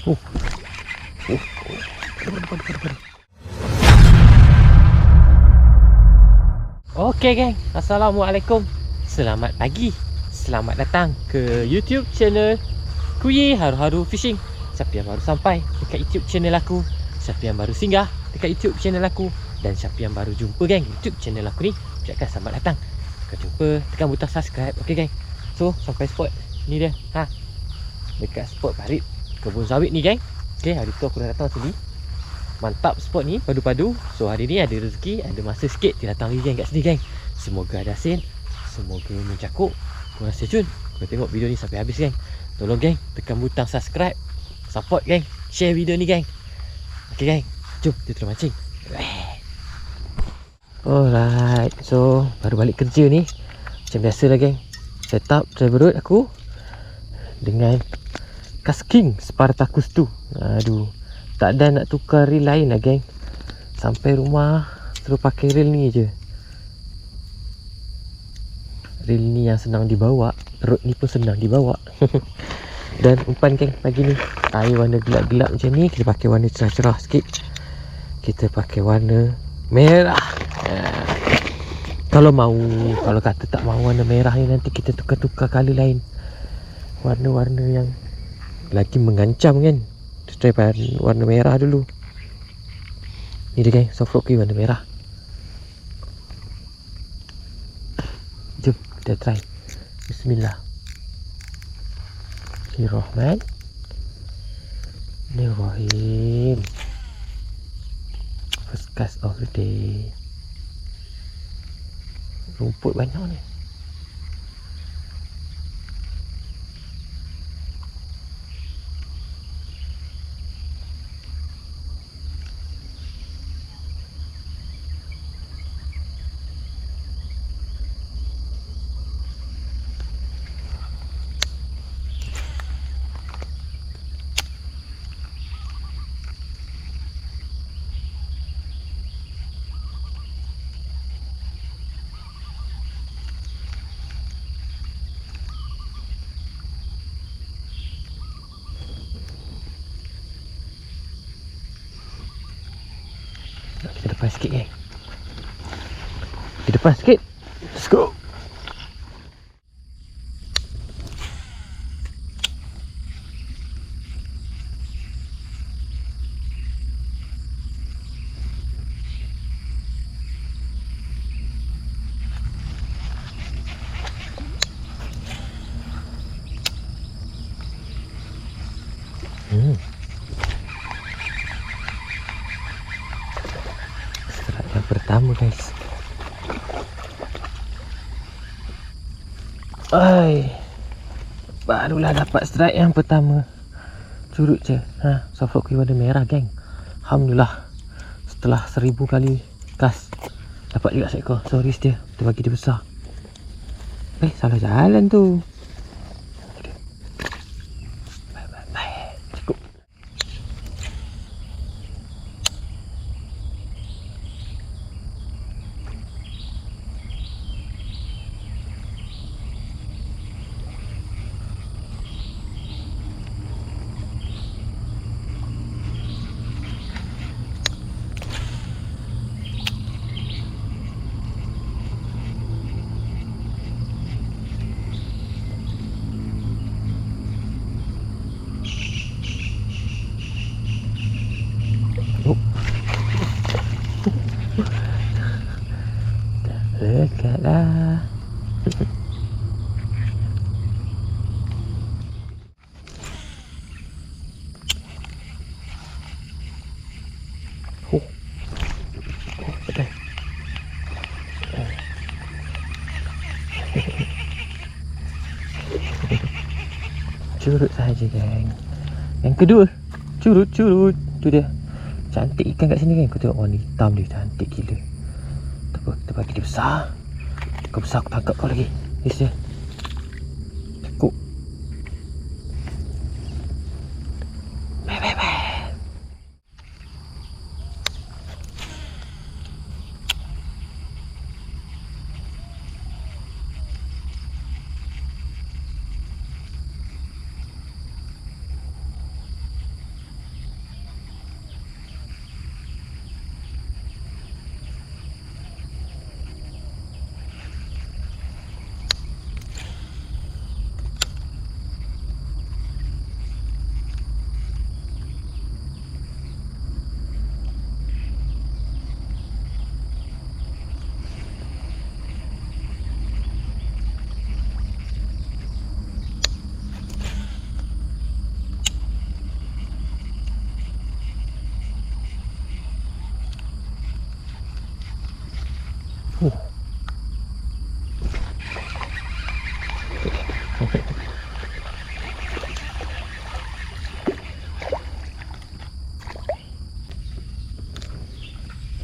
Oh. Oh. Depan. Okey geng, Assalamualaikum. Selamat pagi. Selamat datang ke YouTube channel Kuyi Haru-Haru Fishing. Siapa yang baru sampai dekat YouTube channel aku, siapa yang baru singgah dekat YouTube channel aku, dan siapa yang baru jumpa geng YouTube channel aku ni, ucapkan selamat datang. Kau jumpa, tekan butang subscribe. Okey geng. So sampai spot ni dia. Dekat spot parit kebun sawit ni geng. Okey, hari tu aku dah datang sini. Mantap spot ni, padu-padu. So hari ni ada rezeki, ada masa sikit dia datang lagi geng kat sini geng. Semoga ada hasil, semoga mencakup. Korang stay tune, korang tengok video ni sampai habis geng. Tolong geng, tekan butang subscribe, support geng, share video ni geng. Okay geng, jom kita terus mancing. Alright, so baru balik kerja ni. Macam biasa lah geng, set up driver road aku dengan Kasking Spartacus tu. Aduh, tak ada nak tukar reel lain lah geng. Sampai rumah terus pakai reel ni je. Reel ni yang senang dibawa, rod ni pun senang dibawa. Dan umpan geng pagi ni, air warna gelap-gelap macam ni, kita pakai warna cerah-cerah sikit. Kita pakai warna merah. Kalau kata tak mahu warna merah ni, nanti kita tukar-tukar colour lain, warna-warna yang lagi mengancam kan. Kita try warna merah dulu. Ni dia geng, soft rock warna merah. Jom kita try. Bismillahirrahmanirrahim. First cast of the day. Rumput banyak ni. Kita depan sikit geng. Kita depan sikit. Let's go. Serat yang pertama guys. Barulah dapat strike yang pertama. Curut je. Soft rock warna merah geng. Alhamdulillah. Setelah 1000 kali cast, dapat juga seekor. Sorry dia, kita bagi dia besar. Salah jalan tu. Cukup. Dekatlah. Betul. Curut saja geng. Yang kedua, curut. Tu dia. Cantik ikan kat sini kan. Kau tengok warna hitam dia, cantik gila. Kita bagi dia besar. Kau besar aku tangkap kau lagi. Yes dia. Cukup.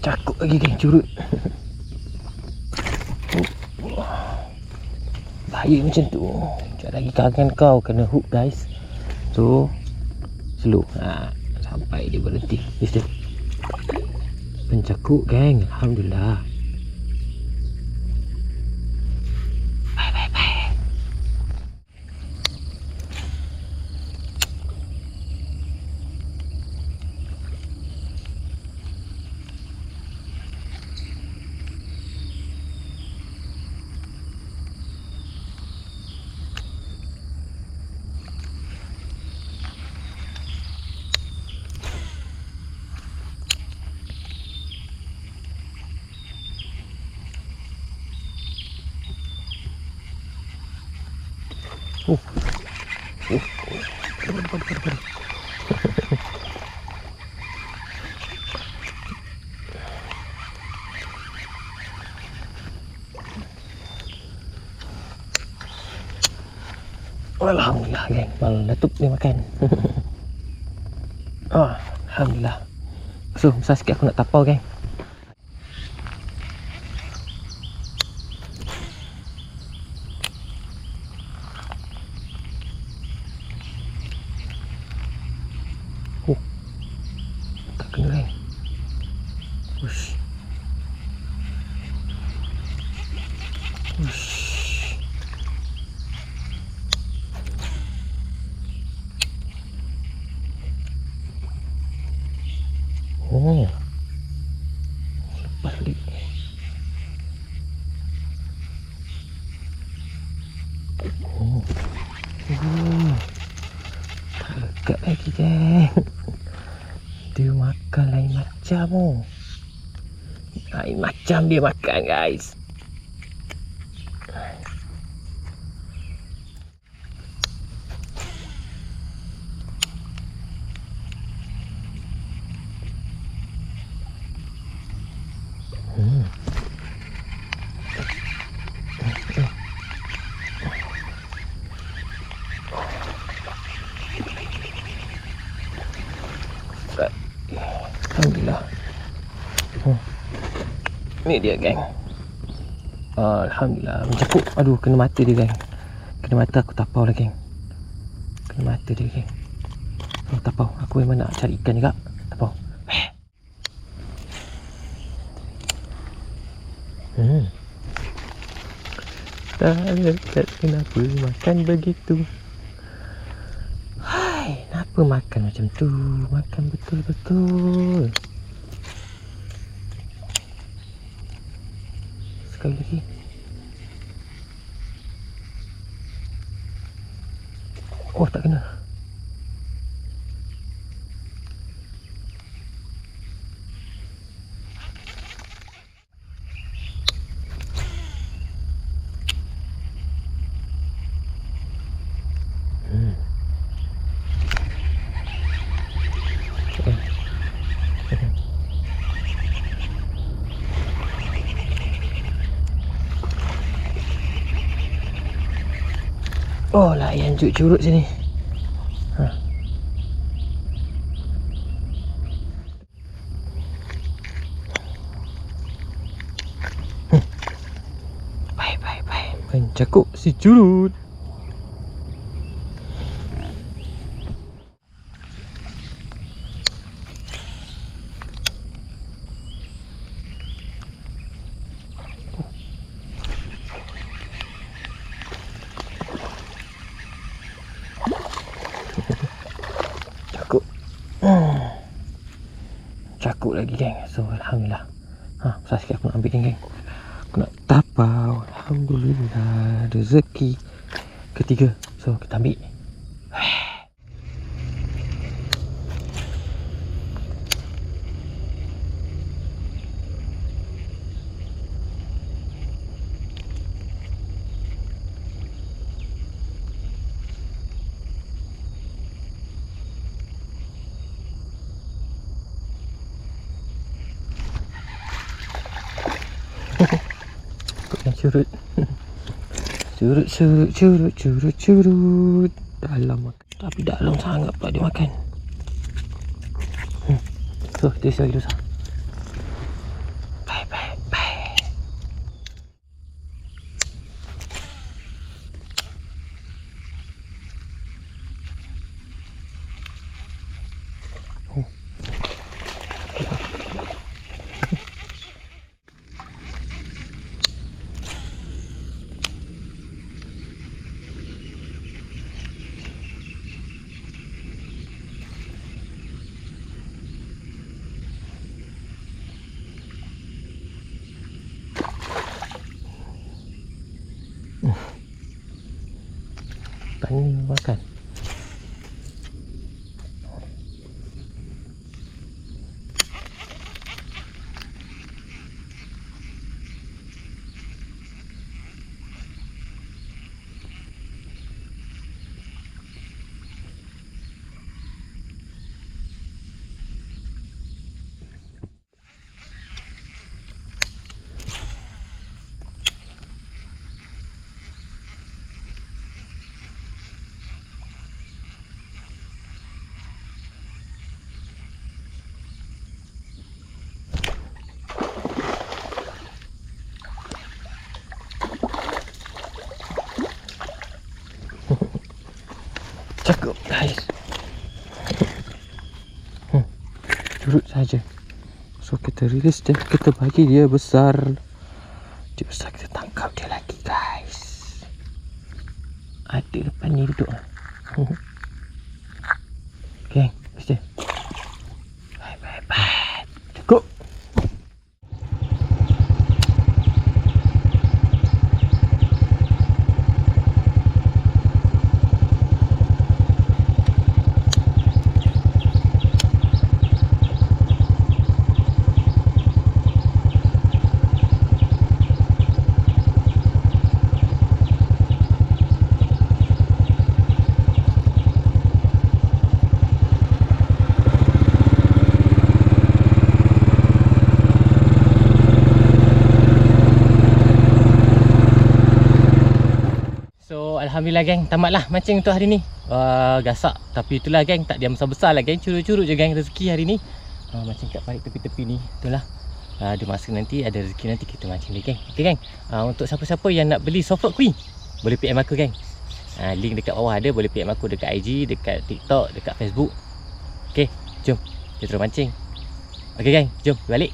Cakut lagi geng, curut. Bahaya macam tu. Sekejap lagi kangen kau kena hook guys. So slow. Sampai dia berhenti. Dia pencakut geng. Alhamdulillah. Bye. Padu. Alhamdulillah geng, malam datuk dia makan. Alhamdulillah. So, besar sikit aku nak tapau geng. Tak kena geng. Ush. Oh, lepas balik. Tak lekat lagi geng. Dia makan lain macam oh. Lain macam dia makan guys. Alhamdulillah. Ni dia geng. Alhamdulillah. Mencakuk. Aduh, kena mata dia geng. Kena mata aku tapau lah geng. Kena mata dia geng. Tapau. Aku memang nak cari ikan juga. Tapau. Tak lekat kenapa makan begitu. Hai, kenapa makan macam tu? Makan betul-betul. Sekali lagi. Oh, tak kena. Oh, layan curut sini. Bye. Pencakuk si curut. Cakuk lagi geng. So alhamdulillah. Besar sikit aku nak ambil geng. Aku nak tapau. Alhamdulillah. Rezeki ketiga. So kita ambil. Curut. Curut. Dalam makan. Tapi dalam sangat pula dia makan. So, dia lagi dosa. makan. Cakap guys. Curut saja. So kita release dia, kita bagi dia besar. Dia besar, kita tangkap dia lagi guys. Ada depan ni duduk. Okay, mesti. Bye. Cukup. So alhamdulillah geng, tamatlah mancing untuk hari ni. Gasak, tapi itulah geng, tak diam besar-besar lah geng, curut-curut je geng rezeki hari ni. Mancing kat parit tepi-tepi ni, itulah. Ada masa nanti, ada rezeki nanti kita mancing lagi geng. Okay geng, untuk siapa-siapa yang nak beli softlock kuih, boleh PM aku geng. Link dekat bawah ada, boleh PM aku dekat IG, dekat TikTok, dekat Facebook. Okay, jom kita terus mancing. Okay geng, jom balik.